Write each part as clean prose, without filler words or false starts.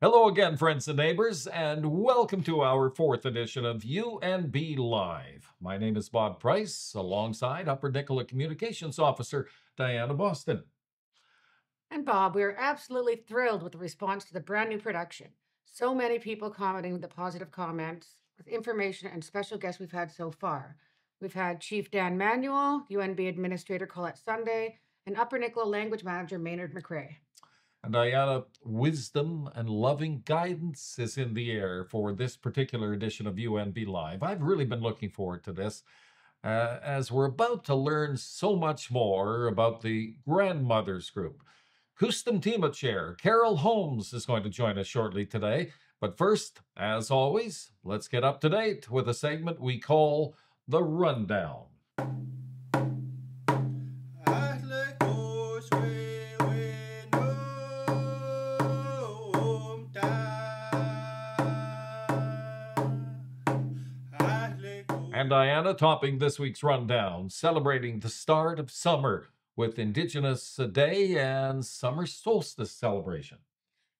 Hello again, friends and neighbors, and welcome to our fourth edition of UNB Live. My name is Bob Price, alongside Upper Nicola Communications Officer Diana Boston. And Bob, we are absolutely thrilled with the response to the brand new production. So many people commenting with the positive comments, with information and special guests we've had so far. We've had Chief Dan Manuel, UNB Administrator Colette Sunday, and Upper Nicola Language Manager Maynard McRae. And Diana, wisdom and loving guidance is in the air for this particular edition of UNB Live. I've really been looking forward to this, as we're about to learn so much more about the Grandmothers Group. Stemtima Chair Carol Holmes is going to join us shortly today. But first, as always, let's get up to date with a segment we call The Rundown. And Diana, topping this week's rundown, celebrating the start of summer with Indigenous Day and Summer Solstice celebration.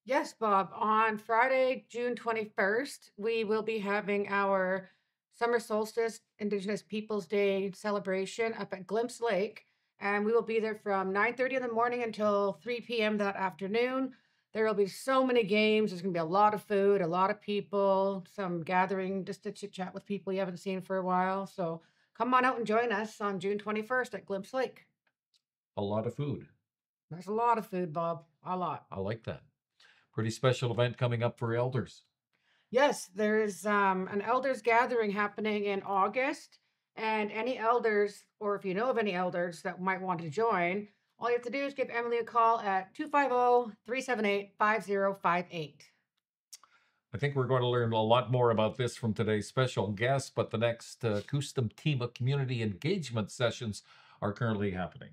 Yes, Bob, on Friday, June 21st, we will be having our Summer Solstice Indigenous Peoples Day celebration up at Glimpse Lake. And we will be there from 9:30 in the morning until 3 p.m. that afternoon. There will be so many games. There's going to be a lot of food, a lot of people, some gathering just to chit chat with people you haven't seen for a while. So come on out and join us on June 21st at Glimpse Lake. A lot of food. There's a lot of food, Bob. A lot. I like that. Pretty special event coming up for elders. Yes, there's an elders gathering happening in August. And any elders, or if you know of any elders that might want to join, all you have to do is give Emily a call at 250-378-5058. I think we're going to learn a lot more about this from today's special guest, but the next Stemtima community engagement sessions are currently happening.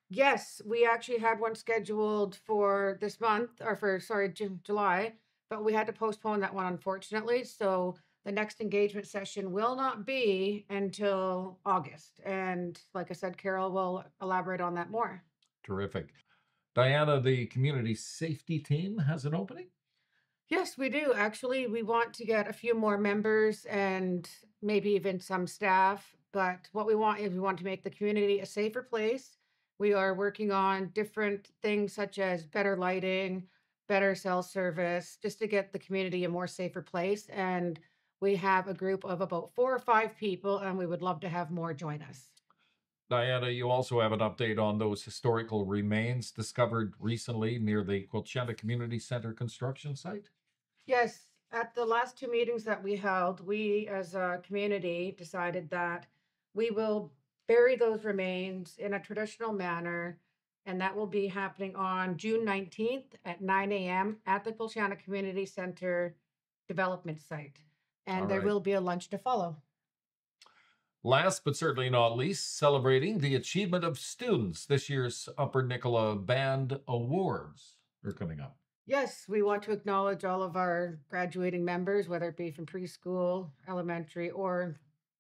Yes, we actually had one scheduled for this month, or for, sorry, July, but we had to postpone that one, unfortunately. So the next engagement session will not be until August. And like I said, Carol will elaborate on that more. Terrific. Diana, the community safety team has an opening? Yes, we do. Actually, we want to get a few more members and maybe even some staff. But what we want is we want to make the community a safer place. We are working on different things such as better lighting, better cell service, just to get the community a more safer place. And we have a group of about 4 or 5 people, and we would love to have more join us. Diana, you also have an update on those historical remains discovered recently near the Quilchena Community Center construction site? Yes, at the last two meetings that we held, we as a community decided that we will bury those remains in a traditional manner, and that will be happening on June 19th at 9 a.m. at the Pulciana Community Center development site. All And there right. will be a lunch to follow. Last but certainly not least, celebrating the achievement of students. This year's Upper Nicola Band Awards are coming up. Yes, we want to acknowledge all of our graduating members, whether it be from preschool, elementary, or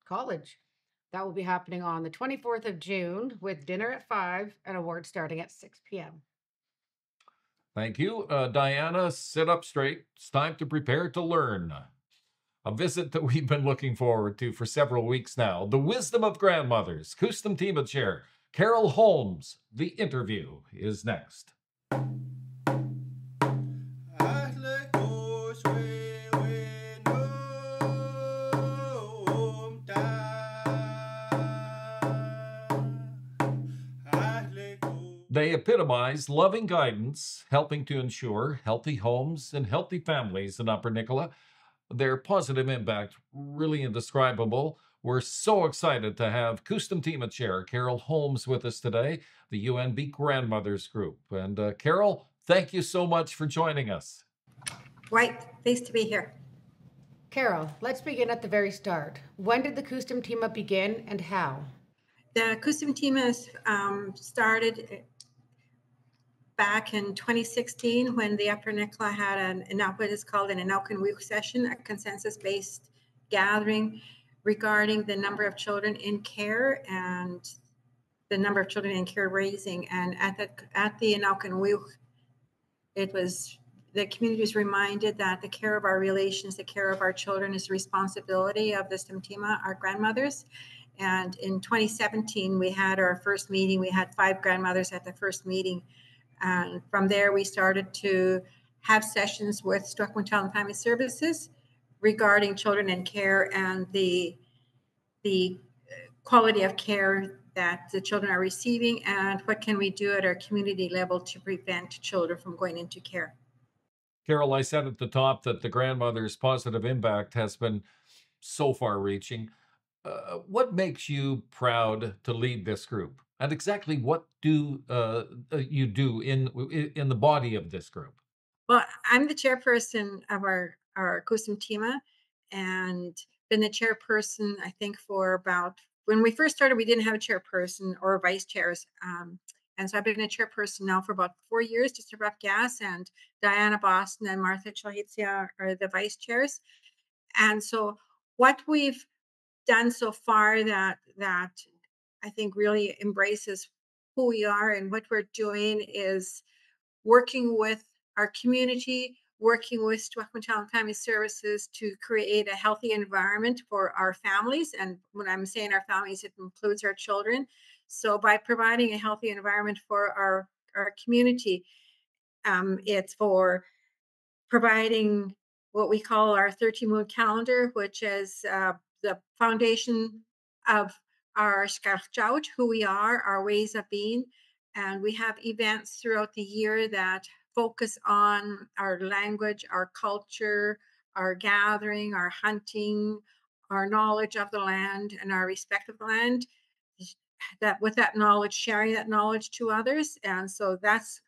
college. That will be happening on the 24th of June with dinner at 5 and awards starting at 6 p.m. Thank you. Diana, sit up straight. It's time to prepare to learn. A visit that we've been looking forward to for several weeks now. The Wisdom of Grandmothers. Stemtima Chair Carol Holmes. The interview is next. They epitomize loving guidance, helping to ensure healthy homes and healthy families in Upper Nicola. Their positive impact really indescribable. We're so excited to have Stemtima Chair Carol Holmes with us today, the UNB Grandmothers Group. And Carol, thank you so much for joining us. Right, pleased to be here. Carol, let's begin at the very start. When did the Stemtima begin and how? The Stemtima started back in 2016 when the Upper Nicola had what is called an Week session, a consensus-based gathering regarding the number of children in care and the number of children in care raising. And at the Week, it was the community is reminded that the care of our relations, the care of our children is the responsibility of the stemtima, our grandmothers. And in 2017, we had our first meeting. We had 5 grandmothers at the first meeting. And from there, we started to have sessions with Stockholm Child and Family Services regarding children in care and the quality of care that the children are receiving, and what can we do at our community level to prevent children from going into care. Carol, I said at the top that the grandmother's positive impact has been so far reaching. What makes you proud to lead this group? And exactly what do you do in the body of this group? Well, I'm the chairperson of our CUSM TEMA, and been the chairperson, I think, for about, when we first started, we didn't have a chairperson or vice chairs. And so I've been a chairperson now for about 4 years, just a rough gas, and Diana Boston and Martha Chahitsia are the vice chairs. And so what we've done so far that I think really embraces who we are and what we're doing is working with our community, working with Stockholm Child and Family Services to create a healthy environment for our families. And when I'm saying our families, it includes our children. So by providing a healthy environment for our community, it's for providing what we call our 13-moon calendar, which is the foundation of our Skarchout, who we are, our ways of being. And we have events throughout the year that focus on our language, our culture, our gathering, our hunting, our knowledge of the land, and our respect of the land. That with that knowledge, sharing that knowledge to others. And so that's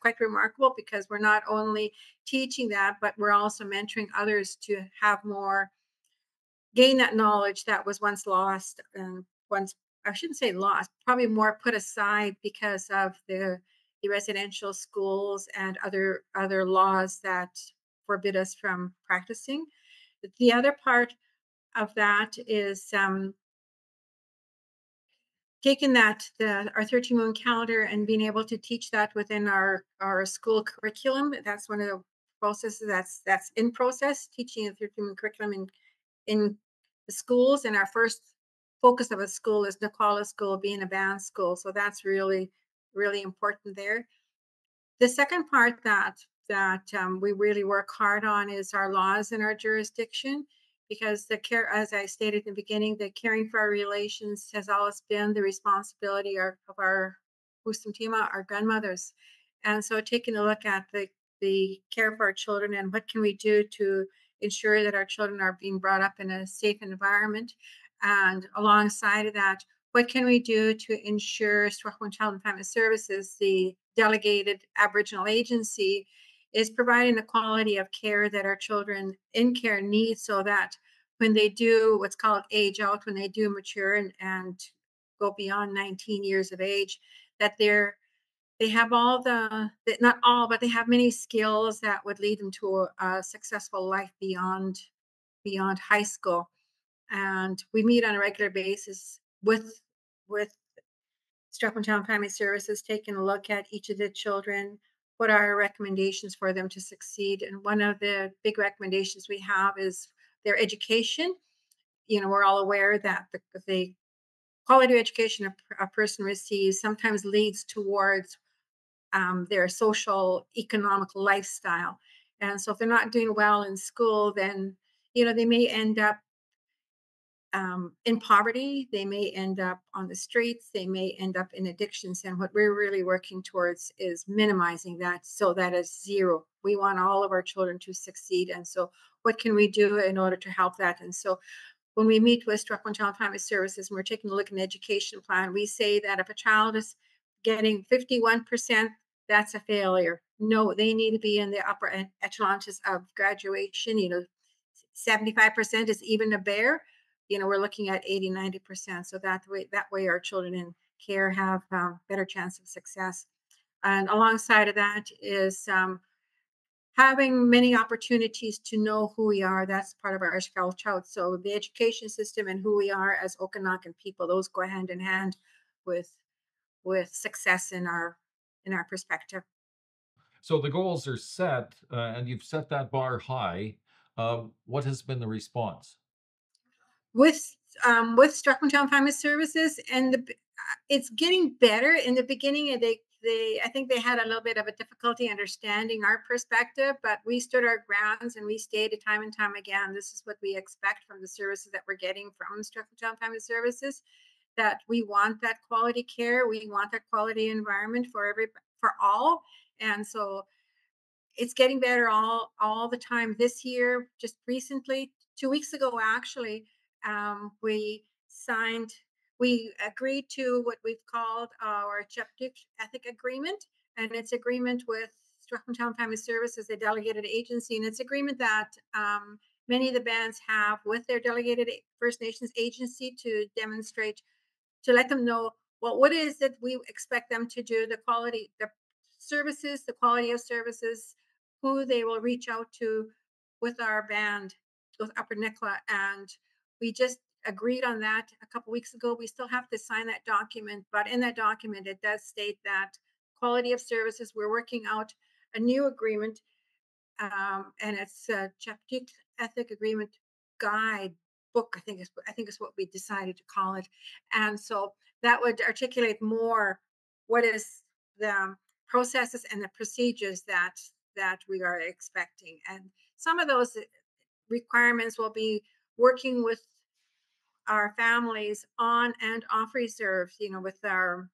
quite remarkable because we're not only teaching that, but we're also mentoring others to have more, gain that knowledge that was once lost and once, I shouldn't say lost, probably more put aside because of the residential schools and other laws that forbid us from practicing. The other part of that is taking our 13-moon calendar and being able to teach that within our school curriculum. That's one of the processes that's in process, teaching a 13-moon curriculum in the schools. And our first focus of a school is Nicola School, being a band school. So that's really, really important there. The second part that we really work hard on is our laws in our jurisdiction, because the care, as I stated in the beginning, the caring for our relations has always been the responsibility of our Usumtima, our grandmothers. And so taking a look at the care for our children and what can we do to ensure that our children are being brought up in a safe environment. And alongside of that, what can we do to ensure Stockholm Child and Family Services, the delegated Aboriginal agency, is providing the quality of care that our children in care need so that when they do what's called age out, when they do mature and go beyond 19 years of age, that they have all not all, but they have many skills that would lead them to a successful life beyond high school. And we meet on a regular basis with Stockholm Town Family Services, taking a look at each of the children. What are our recommendations for them to succeed? And one of the big recommendations we have is their education. You know, we're all aware that the quality of education a person receives sometimes leads towards their social economic lifestyle. And so if they're not doing well in school, then they may end up in poverty, they may end up on the streets, they may end up in addictions. And what we're really working towards is minimizing that so that is zero. We want all of our children to succeed. And so, what can we do in order to help that? And so, when we meet with Stockholm Child Family Services and we're taking a look at an education plan, we say that if a child is getting 51%, that's a failure. No, they need to be in the upper echelons of graduation. 75% is even a bear. We're looking at 80, 90%. So that way our children in care have better chance of success. And alongside of that is having many opportunities to know who we are. That's part of our Child. So the education system and who we are as Okanagan people, those go hand in hand with success in our perspective. So the goals are set, and you've set that bar high. What has been the response? With Stockholm Family Services, and it's getting better. In the beginning, and they I think they had a little bit of a difficulty understanding our perspective, but we stood our grounds and we stated time and time again, this is what we expect from the services that we're getting from Stockholm Family Services, that we want that quality care, we want that quality environment for all. And so it's getting better all the time. This year, just recently, 2 weeks ago, actually, we signed. We agreed to what we've called our Chapter Ethic Agreement, and it's agreement with Stockholm Family Services, a delegated agency, and it's agreement that many of the bands have with their delegated First Nations agency to demonstrate, to let them know, well, what is it we expect them to do, the quality, the services, the quality of services, who they will reach out to with our band, with Upper Nicola. And we just agreed on that a couple weeks ago. We still have to sign that document, but in that document, it does state that quality of services, we're working out a new agreement, and it's a Chaptik Ethic Agreement Guide book. I think is what we decided to call it, and so that would articulate more what is the processes and the procedures that we are expecting, and some of those requirements will be working with our families on and off reserves. With our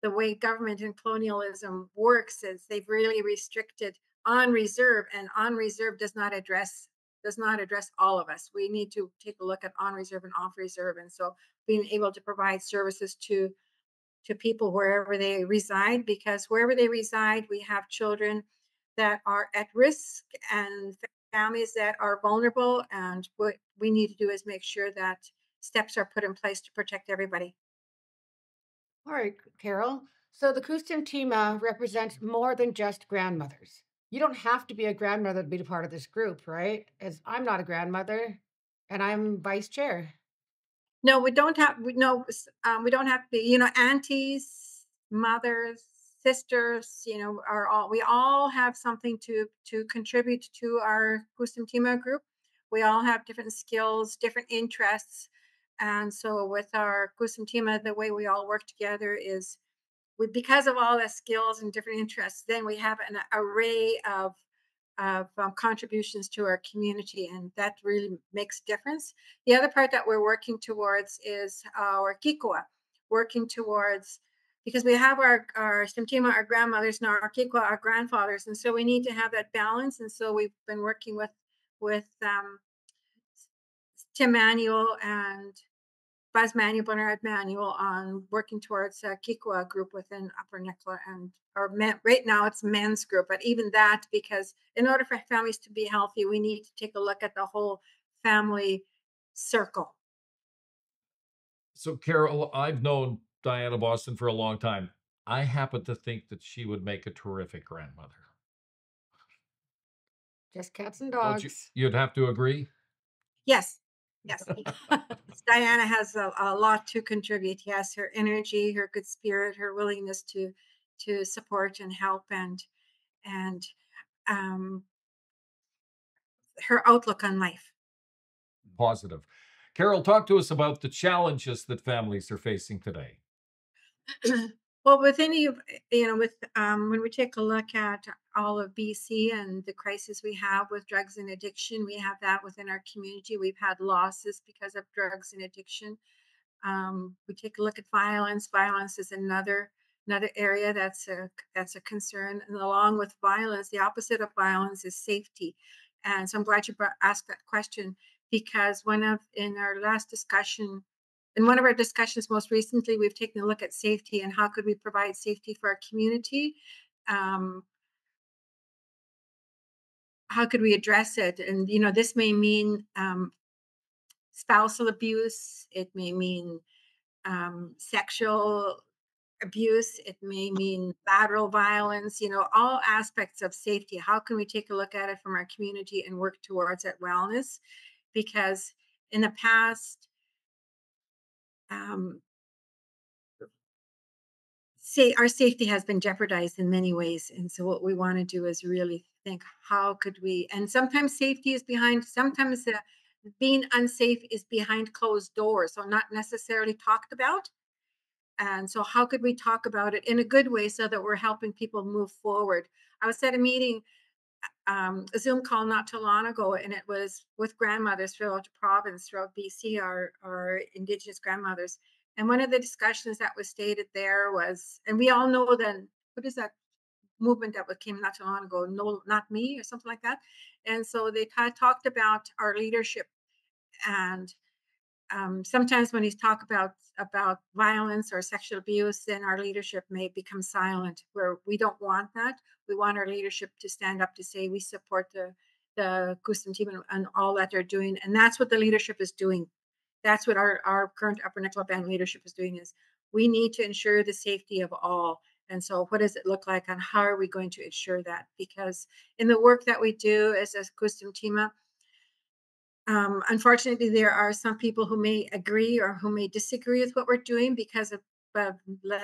the way government and colonialism works is they've really restricted on reserve, and on reserve does not address all of us. We need to take a look at on reserve and off reserve, and so being able to provide services to people wherever they reside, because wherever they reside, we have children that are at risk and families that are vulnerable, and what we need to do is make sure that steps are put in place to protect everybody. All right, Carol. So the Kustum Tima represents more than just grandmothers. You don't have to be a grandmother to be a part of this group, right? As I'm not a grandmother and I'm vice chair. No, we don't have. We don't have to be. Aunties, mothers, sisters. Are all. We all have something to contribute to our Kusum Tima group. We all have different skills, different interests, and so with our Kusum Tima, the way we all work together is because of all the skills and different interests. Then we have an array of contributions to our community, and that really makes difference. The other part that we're working towards is our kikwa, working towards, because we have our stemtima, our grandmothers, and our kikwa, our grandfathers, and so we need to have that balance. And so we've been working with Tim Manuel and Buzz Manuel, Bernard Manuel, on working towards a Kikwa group within Upper Nicola, and or men, right now it's men's group, but even that, because in order for families to be healthy, we need to take a look at the whole family circle. So, Carol, I've known Diana Boston for a long time. I happen to think that she would make a terrific grandmother. Just cats and Don't you? dogs. You'd have to agree. Yes, yes. Diana has a lot to contribute. Yes, her energy, her good spirit, her willingness to support and help, and um, her outlook on life. Positive. Carol, talk to us about the challenges that families are facing today. Well, with any of, with when we take a look at all of BC and the crisis we have with drugs and addiction, we have that within our community. We've had losses because of drugs and addiction. We take a look at violence. Violence is another area that's a concern. And along with violence, the opposite of violence is safety. And so I'm glad you asked that question, because in our last discussion, in one of our discussions most recently, we've taken a look at safety and how could we provide safety for our community. Um, how could we address it? And this may mean spousal abuse. It may mean sexual abuse. It may mean lateral violence. All aspects of safety. How can we take a look at it from our community and work towards that wellness? Because in the past, um, say our safety has been jeopardized in many ways. And so what we want to do is really think, how could we, and sometimes safety is behind, sometimes being unsafe is behind closed doors, so not necessarily talked about. And so how could we talk about it in a good way so that we're helping people move forward? I was at a meeting, a Zoom call not too long ago, and it was with grandmothers throughout the province, throughout BC, our Indigenous grandmothers. And one of the discussions that was stated there was, and we all know then, what is that movement that came not too long ago? No, not me, or something like that. And so they kind of talked about our leadership, and sometimes when he's talk about violence or sexual abuse, then our leadership may become silent. Where we don't want that. We want our leadership to stand up to say we support the Kusum team and all that they're doing, and that's what the leadership is doing. That's what our current Upper Nicola Band leadership is doing. Is we need to ensure the safety of all. And so, what does it look like, and how are we going to ensure that? Because in the work that we do as a Kusum team, unfortunately, there are some people who may agree or who may disagree with what we're doing because of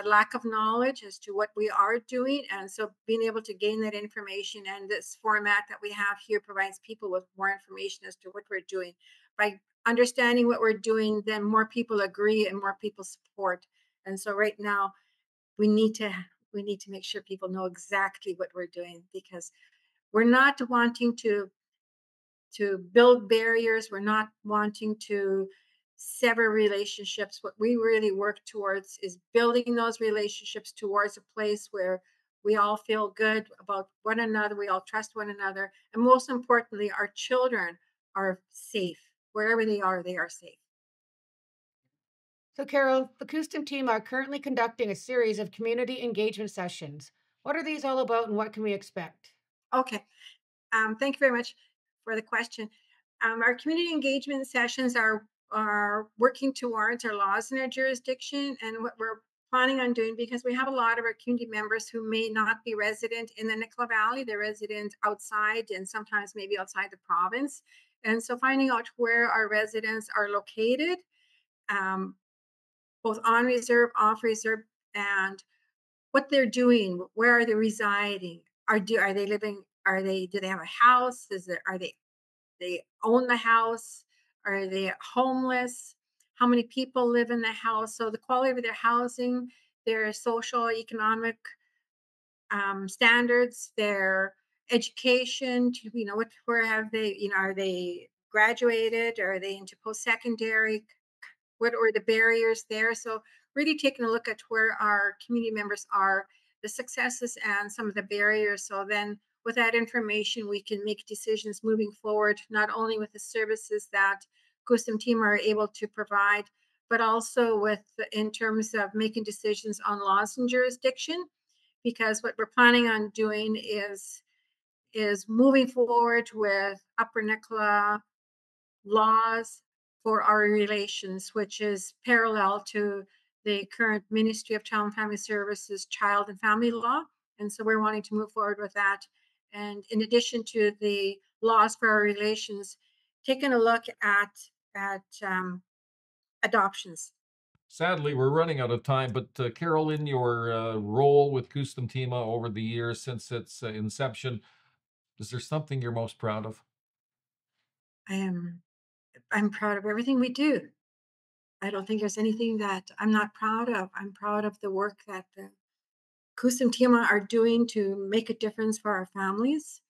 lack of knowledge as to what we are doing. And so being able to gain that information, and this format that we have here provides people with more information as to what we're doing. By understanding what we're doing, then more people agree and more people support. And so right now we need to make sure people know exactly what we're doing, because we're not wanting to build barriers. We're not wanting to sever relationships. What we really work towards is building those relationships towards a place where we all feel good about one another, we all trust one another, and most importantly, our children are safe. Wherever they are safe. So, Carol, the Kustum team are currently conducting a series of community engagement sessions. What are these all about and what can we expect? Okay. Thank you very much for the question. Our community engagement sessions are working towards our laws in our jurisdiction, and what we're planning on doing, because we have a lot of our community members who may not be resident in the Nicola Valley, they're resident outside and sometimes maybe outside the province. And so finding out where our residents are located, um, both on reserve, off reserve, and what they're doing, where are they residing? Are they living? Do they have a house? Are they own the house? Are they homeless? How many people live in the house? So the quality of their housing, their social, economic standards, their education. Where have they? Are they graduated? Are they into post secondary? What are the barriers there? So really taking a look at where our community members are, the successes and some of the barriers. So then with that information, we can make decisions moving forward, not only with the services that Kusum team are able to provide, but also in terms of making decisions on laws and jurisdiction. Because what we're planning on doing is moving forward with Upper Nicola laws for our relations, which is parallel to the current Ministry of Child and Family Services child and family law. And so we're wanting to move forward with that. And in addition to the laws for our relations, taking a look at adoptions. Sadly, we're running out of time, but Carol, in your role with Kustum Tima over the years since its inception, is there something you're most proud of? I am I'm proud of everything we do. I don't think there's anything that I'm not proud of. I'm proud of the work that the Kusum Tima are doing to make a difference for our families,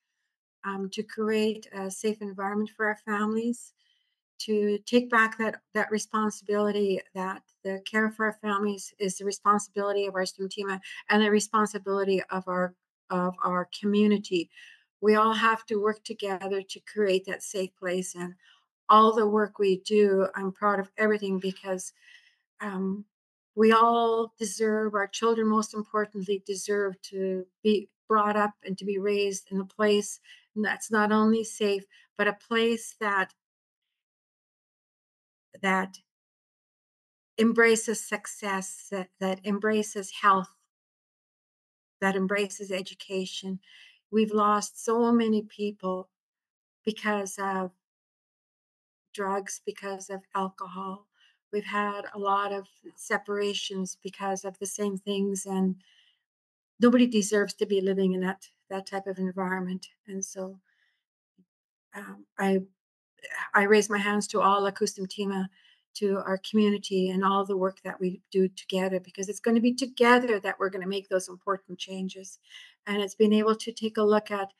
to create a safe environment for our families, to take back that responsibility, that the care for our families is the responsibility of our Kusum Tima and the responsibility of our community. We all have to work together to create that safe place, and all the work we do, I'm proud of everything, because um, we all deserve, our children most importantly, deserve to be brought up and to be raised in a place that's not only safe, but a place that embraces success, that embraces health, that embraces education. We've lost so many people because of drugs, because of alcohol. we've had a lot of separations because of the same things, and nobody deserves to be living in that type of environment. And so um, I I raise my hands to all Kustumtima, to our community, and all the work that we do together, because it's going to be together that we're going to make those important changes. And it's being able to take a look at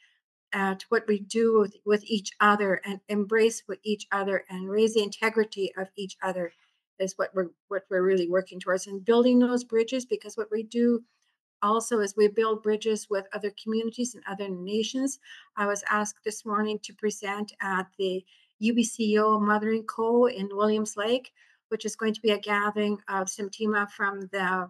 what we do with each other, and embrace with each other, and raise the integrity of each other, is what we're really working towards, and building those bridges. Because what we do also as we build bridges with other communities and other nations. I was asked this morning to present at the UBCO Mothering Co. in Williams Lake, which is going to be a gathering of Stemtima from the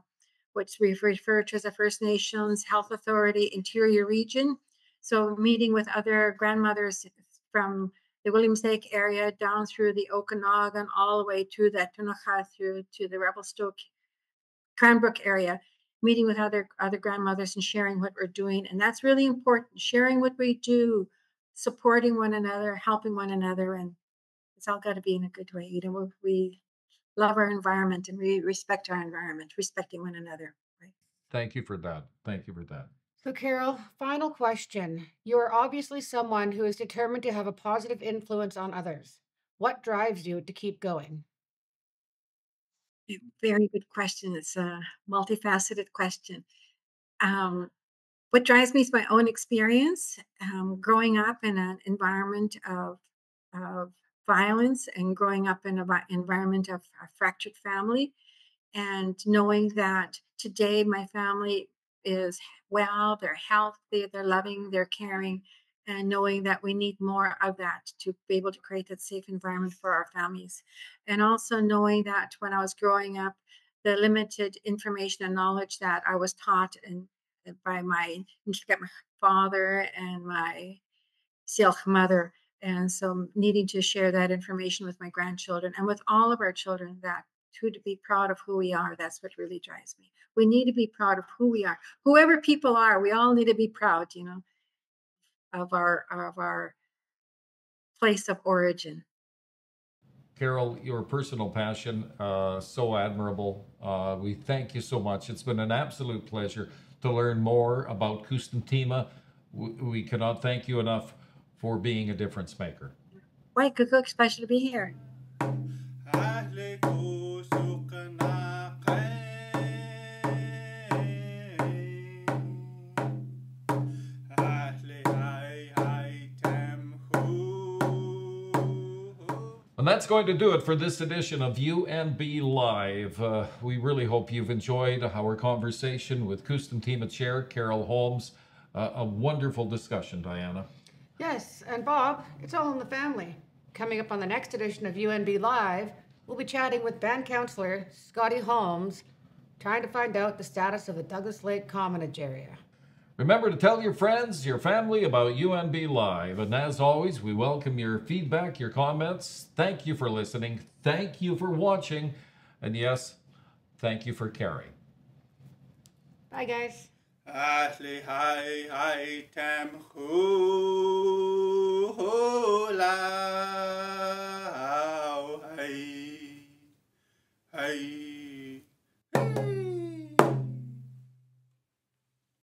what's referred to as the First Nations Health Authority Interior Region. So meeting with other grandmothers from the Williams Lake area down through the Okanagan, all the way to the Tunaha, through to the Revelstoke Cranbrook area, meeting with other grandmothers and sharing what we're doing. And that's really important, sharing what we do, supporting one another, helping one another. And it's all got to be in a good way. You know, we love our environment, and we respect our environment, respecting one another. Right? Thank you for that. Thank you for that. So, Carol, final question. You are obviously someone who is determined to have a positive influence on others. What drives you to keep going? Very good question. It's a multifaceted question. Um, what drives me is my own experience, growing up in an environment of violence, and growing up in an environment of a fractured family, and knowing that today my family is well, they're healthy, they're loving, they're caring, and knowing that we need more of that to be able to create that safe environment for our families. And also knowing that when I was growing up, the limited information and knowledge that I was taught by my father and my Silk mother. And so needing to share that information with my grandchildren and with all of our children, that to be proud of who we are, that's what really drives me. We need to be proud of who we are. Whoever people are, we all need to be proud, of our place of origin. Carol, your personal passion, so admirable. We thank you so much. It's been an absolute pleasure to learn more about Kustumtima. We cannot thank you enough for being a difference maker. Why, Kukuk, special to be here. And that's going to do it for this edition of UNB Live. We really hope you've enjoyed our conversation with Kustumtima Chair Carol Holmes. A wonderful discussion, Diana. Yes, and Bob, it's all in the family. Coming up on the next edition of UNB Live, we'll be chatting with band counselor Scotty Holmes, trying to find out the status of the Douglas Lake Commonage area. Remember to tell your friends, your family about UNB Live. And as always, we welcome your feedback, your comments. Thank you for listening. Thank you for watching. And yes, thank you for caring. Bye, guys. Ashley, hi, tam, hula.